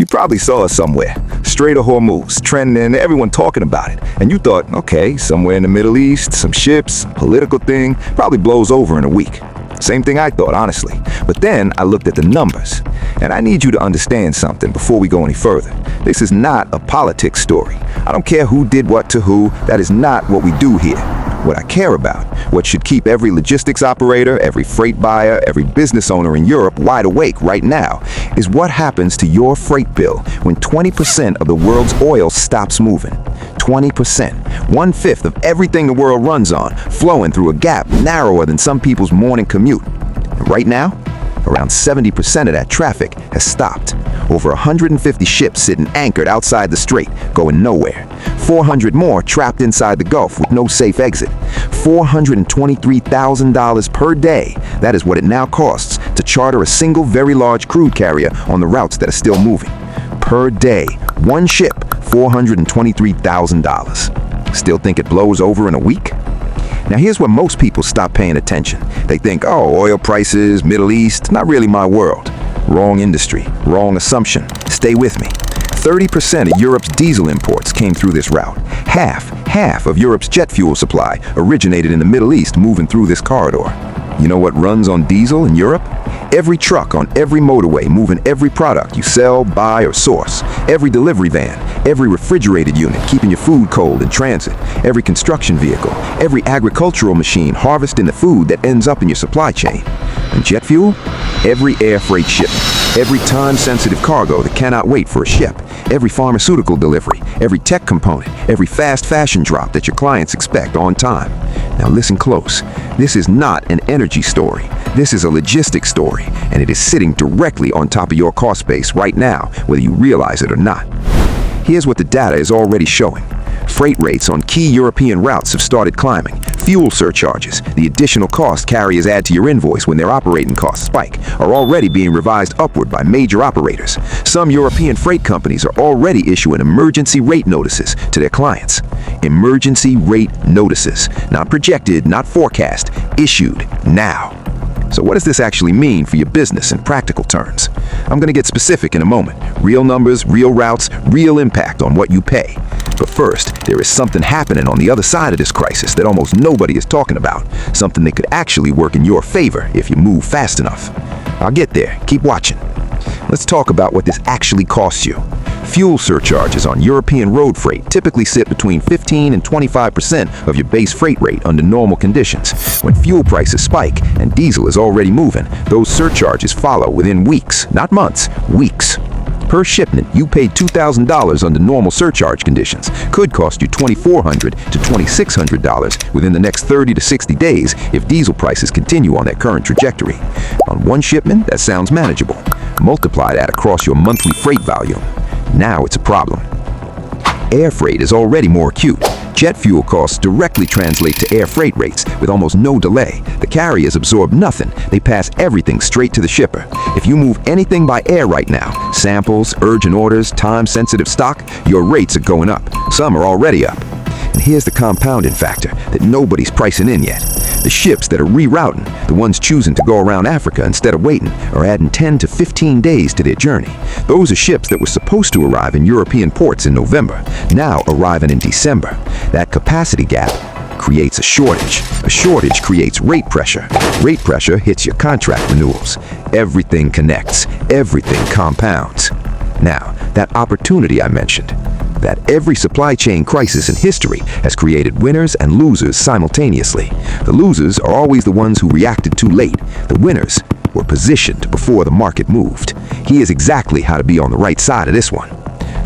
You probably saw it somewhere. Strait of Hormuz, trending, everyone talking about it. And you thought, okay, somewhere in the Middle East, some ships, political thing, probably blows over in a week. Same thing I thought, honestly. But then I looked at the numbers. And I need you to understand something before we go any further. This is not a politics story. I don't care who did what to who. That is not what we do here. What I care about, what should keep every logistics operator, every freight buyer, every business owner in Europe wide awake right now, is what happens to your freight bill when 20% of the world's oil stops moving. 20%. 1/5 of everything the world runs on, flowing through a gap narrower than some people's morning commute. And right now, around 70% of that traffic has stopped. Over 150 ships sitting anchored outside the strait, going nowhere. 400 more trapped inside the Gulf with no safe exit. $423,000 per day. That is what it now costs to charter a single very large crude carrier on the routes that are still moving. Per day. One ship, $423,000. Still think it blows over in a week? Now here's where most people stop paying attention. They think, oh, oil prices, Middle East, not really my world. Wrong industry, wrong assumption. Stay with me. 30% of Europe's diesel imports came through this route. Half of Europe's jet fuel supply originated in the Middle East moving through this corridor. You know what runs on diesel in Europe? Every truck on every motorway moving every product you sell, buy, or source. Every delivery van, every refrigerated unit keeping your food cold in transit, every construction vehicle, every agricultural machine harvesting the food that ends up in your supply chain. And jet fuel? Every air freight shipment, every time-sensitive cargo that cannot wait for a ship, every pharmaceutical delivery, every tech component, every fast fashion drop that your clients expect on time. Now listen close. This is not an energy story. This is a logistics story, and it is sitting directly on top of your cost base right now, whether you realize it or not. Here's what the data is already showing. Freight rates on key European routes have started climbing. Fuel surcharges, the additional cost carriers add to your invoice when their operating costs spike, are already being revised upward by major operators. Some European freight companies are already issuing emergency rate notices to their clients. Emergency rate notices. Not projected, not forecast. Issued now. So what does this actually mean for your business in practical terms? I'm going to get specific in a moment. Real numbers, real routes, real impact on what you pay. But first, there is something happening on the other side of this crisis that almost nobody is talking about. Something that could actually work in your favor if you move fast enough. I'll get there. Keep watching. Let's talk about what this actually costs you. Fuel surcharges on European road freight typically sit between 15 and 25% of your base freight rate under normal conditions. When fuel prices spike and diesel is already moving, those surcharges follow within weeks, not months, weeks. Per shipment, you paid $2,000 under normal surcharge conditions. Could cost you $2,400 to $2,600 within the next 30 to 60 days if diesel prices continue on their current trajectory. On one shipment, that sounds manageable. Multiply that across your monthly freight volume. Now it's a problem. Air freight is already more acute. Jet fuel costs directly translate to air freight rates with almost no delay. The carriers absorb nothing. They pass everything straight to the shipper. If you move anything by air right now, samples, urgent orders, time-sensitive stock, your rates are going up. Some are already up. And here's the compounding factor that nobody's pricing in yet. The ships that are rerouting, the ones choosing to go around Africa instead of waiting, are adding 10 to 15 days to their journey. Those are ships that were supposed to arrive in European ports in November, now arriving in December. That capacity gap creates a shortage. A shortage creates rate pressure. Rate pressure hits your contract renewals. Everything connects. Everything compounds. Now, that opportunity I mentioned, that every supply chain crisis in history has created winners and losers simultaneously. The losers are always the ones who reacted too late. The winners were positioned before the market moved. Here's exactly how to be on the right side of this one.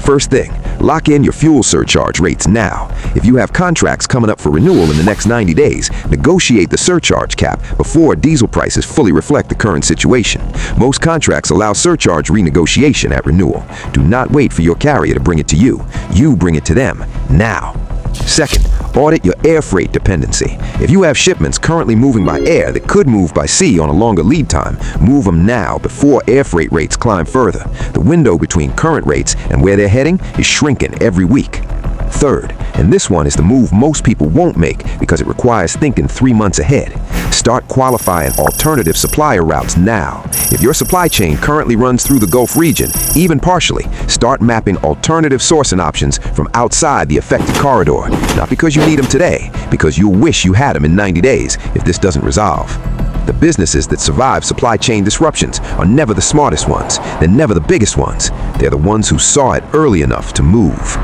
First thing, lock in your fuel surcharge rates now. If you have contracts coming up for renewal in the next 90 days, negotiate the surcharge cap before diesel prices fully reflect the current situation. Most contracts allow surcharge renegotiation at renewal. Do not wait for your carrier to bring it to you. You bring it to them now. Second, audit your air freight dependency. If you have shipments currently moving by air that could move by sea on a longer lead time, move them now before air freight rates climb further. The window between current rates and where they're heading is shrinking every week. Third, and this one is the move most people won't make because it requires thinking 3 months ahead. Start qualifying alternative supplier routes now. If your supply chain currently runs through the Gulf region, even partially, start mapping alternative sourcing options from outside the affected corridor. Not because you need them today, because you'll wish you had them in 90 days if this doesn't resolve. The businesses that survive supply chain disruptions are never the smartest ones. They're never the biggest ones. They're the ones who saw it early enough to move.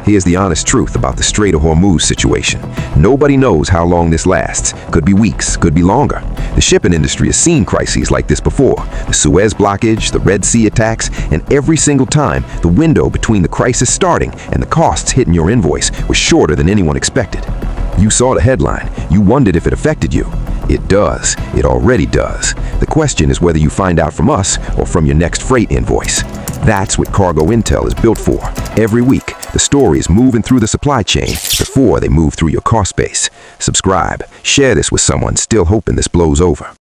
Here's the honest truth about the Strait of Hormuz situation. Nobody knows how long this lasts. Could be weeks, could be longer. The shipping industry has seen crises like this before. The Suez blockage, the Red Sea attacks, and every single time, the window between the crisis starting and the costs hitting your invoice was shorter than anyone expected. You saw the headline. You wondered if it affected you. It does. It already does. The question is whether you find out from us or from your next freight invoice. That's what Cargo Intel is built for. Every week, the stories moving through the supply chain before they move through your cost base. Subscribe. Share this with someone still hoping this blows over.